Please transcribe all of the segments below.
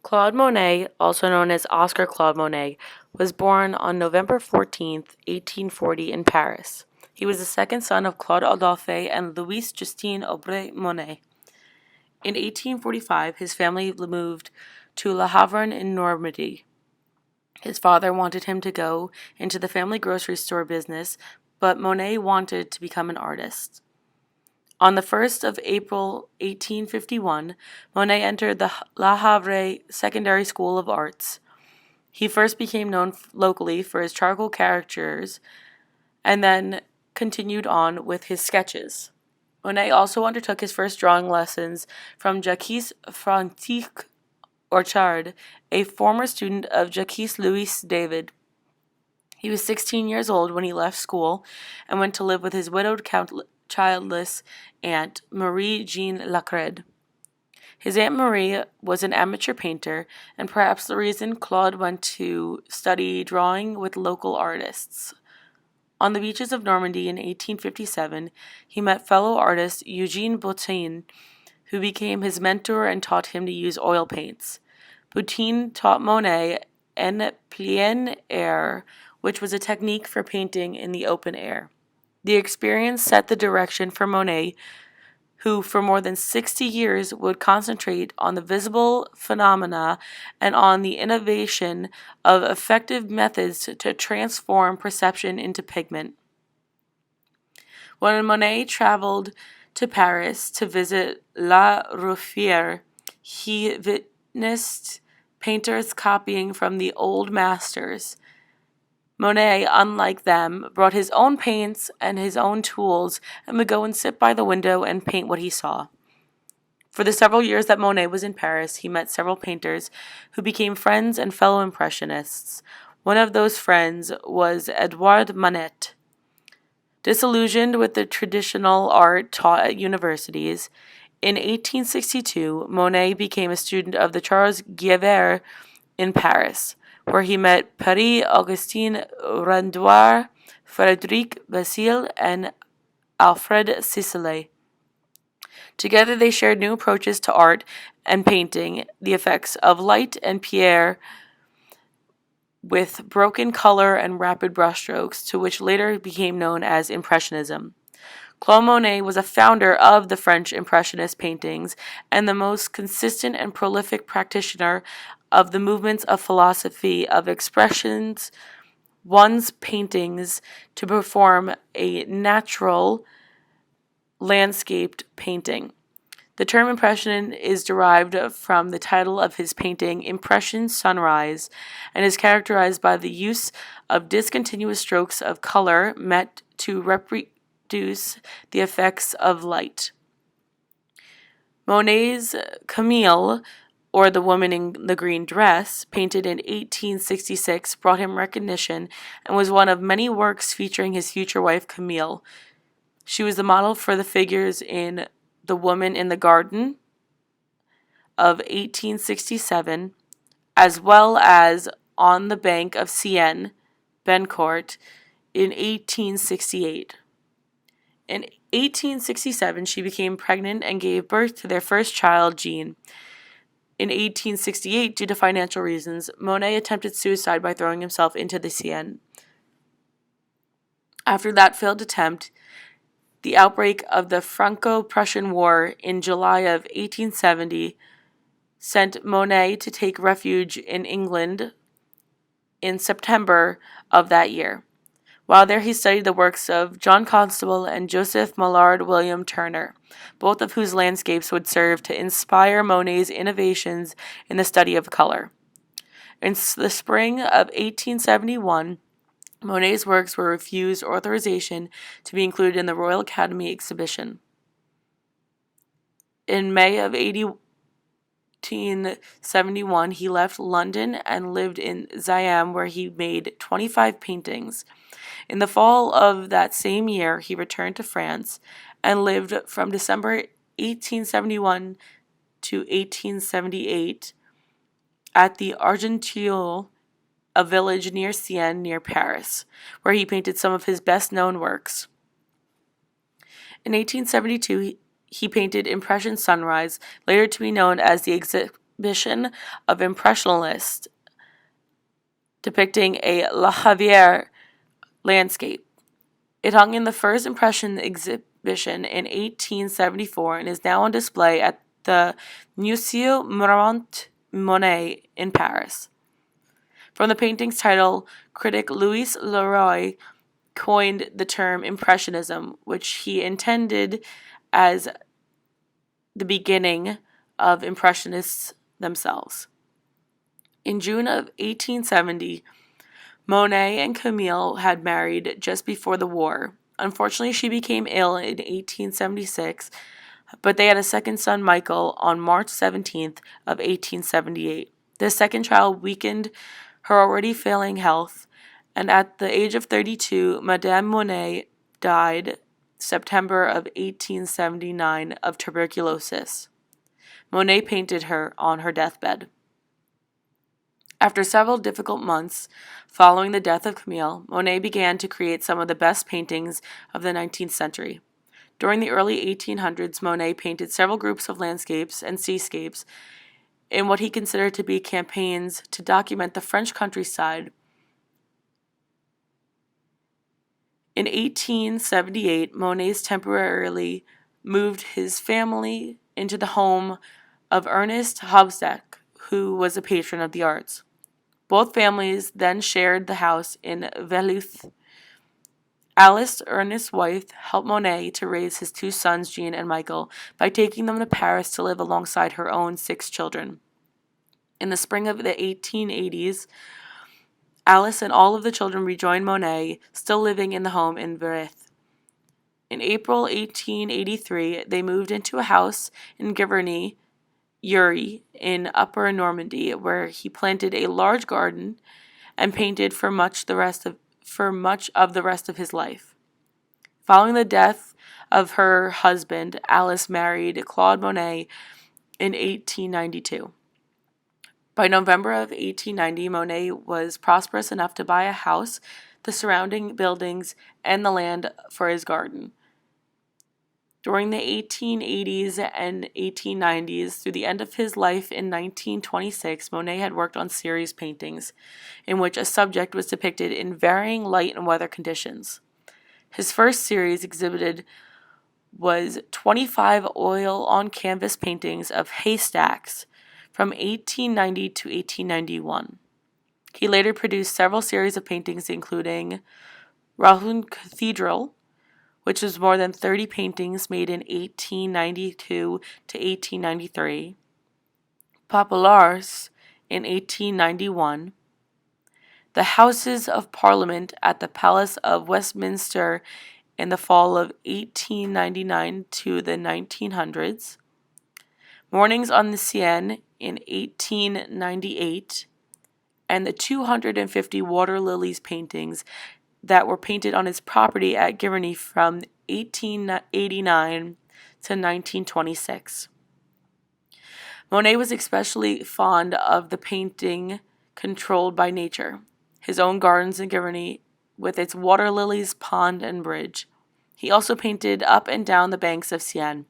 Claude Monet, also known as Oscar Claude Monet, was born on November 14, 1840 in Paris. He was the second son of Claude Adolphe and Louise Justine Aubry Monet. In 1845, his family moved to Le Havre in Normandy. His father wanted him to go into the family grocery store business, but Monet wanted to become an artist. On the 1st of April 1851, Monet entered the Le Havre Secondary School of Arts. He first became known locally for his charcoal caricatures and then continued on with his sketches. Monet also undertook his first drawing lessons from Jacques-Francisque Orchard, a former student of Jacques-Louis David. He was 16 years old when he left school and went to live with his widowed childless aunt, Marie-Jeanne Lacrede. His Aunt Marie was an amateur painter, and perhaps the reason Claude went to study drawing with local artists. On the beaches of Normandy in 1857, he met fellow artist Eugene Boutin, who became his mentor and taught him to use oil paints. Boutin taught Monet en plein air, which was a technique for painting in the open air. The experience set the direction for Monet, who for more than 60 years would concentrate on the visible phenomena and on the innovation of effective methods to transform perception into pigment. When Monet traveled to Paris to visit La Ruffière, he witnessed painters copying from the old masters. Monet, unlike them, brought his own paints and his own tools and would go and sit by the window and paint what he saw. For the several years that Monet was in Paris, he met several painters who became friends and fellow Impressionists. One of those friends was Edouard Manet. Disillusioned with the traditional art taught at universities, in 1862, Monet became a student of the Charles Guievert in Paris, where he met Paris-Augustin Renoir, Frédéric Basile, and Alfred Sisley. Together they shared new approaches to art and painting, the effects of light and pierre with broken color and rapid brushstrokes, to which later became known as Impressionism. Claude Monet was a founder of the French Impressionist paintings and the most consistent and prolific practitioner of the movements of philosophy of expressions, one's paintings to perform a natural landscaped painting. The term impression is derived from the title of his painting, Impression Sunrise, and is characterized by the use of discontinuous strokes of color meant to reproduce the effects of light. Monet's Camille, or The Woman in the Green Dress, painted in 1866, brought him recognition and was one of many works featuring his future wife Camille. She was the model for the figures in The Woman in the Garden of 1867, as well as On the Bank of Seine, Bencourt, in 1868. In 1867, she became pregnant and gave birth to their first child, Jean. In 1868, due to financial reasons, Monet attempted suicide by throwing himself into the Seine. After that failed attempt, the outbreak of the Franco-Prussian War in July of 1870 sent Monet to take refuge in England in September of that year. While there, he studied the works of John Constable and Joseph Millard William Turner, both of whose landscapes would serve to inspire Monet's innovations in the study of color. In the spring of 1871, Monet's works were refused authorization to be included in the Royal Academy exhibition. In May of 1871, he left London and lived in Siam, where he made 25 paintings. In the fall of that same year, he returned to France and lived from December 1871 to 1878 at the Argentière, a village near Sienne, near Paris, where he painted some of his best-known works. In 1872, he painted Impression Sunrise, later to be known as the exhibition of Impressionist depicting a La Javier landscape. It hung in the first Impression exhibition in 1874 and is now on display at the Musée Marmont Monet in Paris. From the painting's title, critic Louis Leroy coined the term Impressionism, which he intended as the beginning of Impressionists themselves. In June of 1870, Monet and Camille had married just before the war. Unfortunately, she became ill in 1876, but they had a second son, Michael, on March 17th of 1878. This second child weakened her already failing health, and at the age of 32, Madame Monet died September of 1879 of tuberculosis. Monet painted her on her deathbed. After several difficult months following the death of Camille, Monet began to create some of the best paintings of the 19th century. During the early 1800s, Monet painted several groups of landscapes and seascapes in what he considered to be campaigns to document the French countryside. In 1878, Monet temporarily moved his family into the home of Ernest Hobsbawm, who was a patron of the arts. Both families then shared the house in Velluth. Alice, Ernest's wife, helped Monet to raise his two sons, Jean and Michael, by taking them to Paris to live alongside her own 6 children. In the spring of the 1880s, Alice and all of the children rejoined Monet, still living in the home in Vereth. In April 1883, they moved into a house in Giverny, Uri, in Upper Normandy, where he planted a large garden and painted for much of the rest of his life. Following the death of her husband, Alice married Claude Monet in 1892. By November of 1890, Monet was prosperous enough to buy a house, the surrounding buildings, and the land for his garden. During the 1880s and 1890s, through the end of his life in 1926, Monet had worked on series paintings, in which a subject was depicted in varying light and weather conditions. His first series exhibited was 25 oil-on-canvas paintings of haystacks from 1890 to 1891. He later produced several series of paintings, including Rouen Cathedral, which was more than 30 paintings made in 1892 to 1893, Populares in 1891, the Houses of Parliament at the Palace of Westminster in the fall of 1899 to the 1900s, Mornings on the Seine in 1898, and the 250 water lilies paintings that were painted on his property at Giverny from 1889 to 1926. Monet was especially fond of the painting controlled by nature, his own gardens in Giverny with its water lilies, pond, and bridge. He also painted up and down the banks of Seine.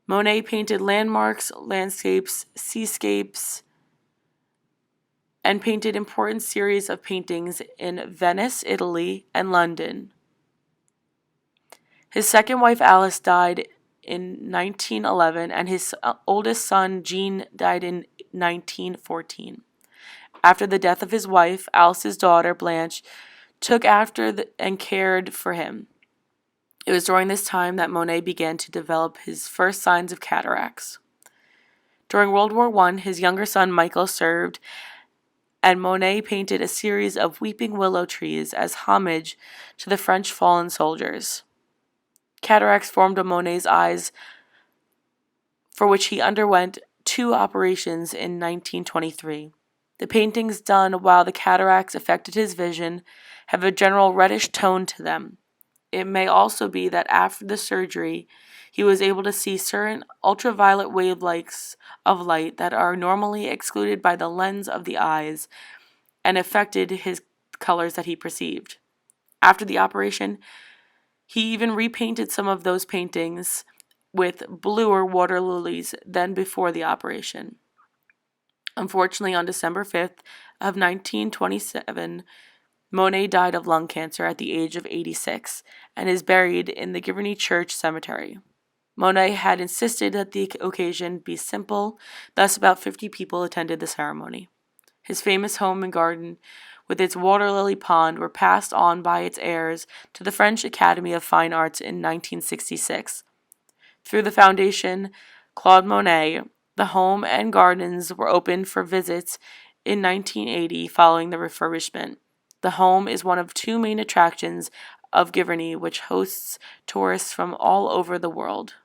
Monet painted landmarks, landscapes, seascapes, and painted important series of paintings in Venice, Italy, and London. His second wife, Alice, died in 1911, and his oldest son, Jean, died in 1914. After the death of his wife, Alice's daughter, Blanche, took after and cared for him. It was during this time that Monet began to develop his first signs of cataracts. During World War I, his younger son, Michael, served, and Monet painted a series of weeping willow trees as homage to the French fallen soldiers. Cataracts formed on Monet's eyes, for which he underwent 2 operations in 1923. The paintings done while the cataracts affected his vision have a general reddish tone to them. It may also be that after the surgery, he was able to see certain ultraviolet wavelengths of light that are normally excluded by the lens of the eyes and affected his colors that he perceived. After the operation, he even repainted some of those paintings with bluer water lilies than before the operation. Unfortunately, on December 5th of 1927, Monet died of lung cancer at the age of 86 and is buried in the Giverny Church Cemetery. Monet had insisted that the occasion be simple, thus about 50 people attended the ceremony. His famous home and garden with its water lily pond were passed on by its heirs to the French Academy of Fine Arts in 1966. Through the foundation Claude Monet, the home and gardens were opened for visits in 1980 following the refurbishment. The home is one of two main attractions of Giverny, which hosts tourists from all over the world.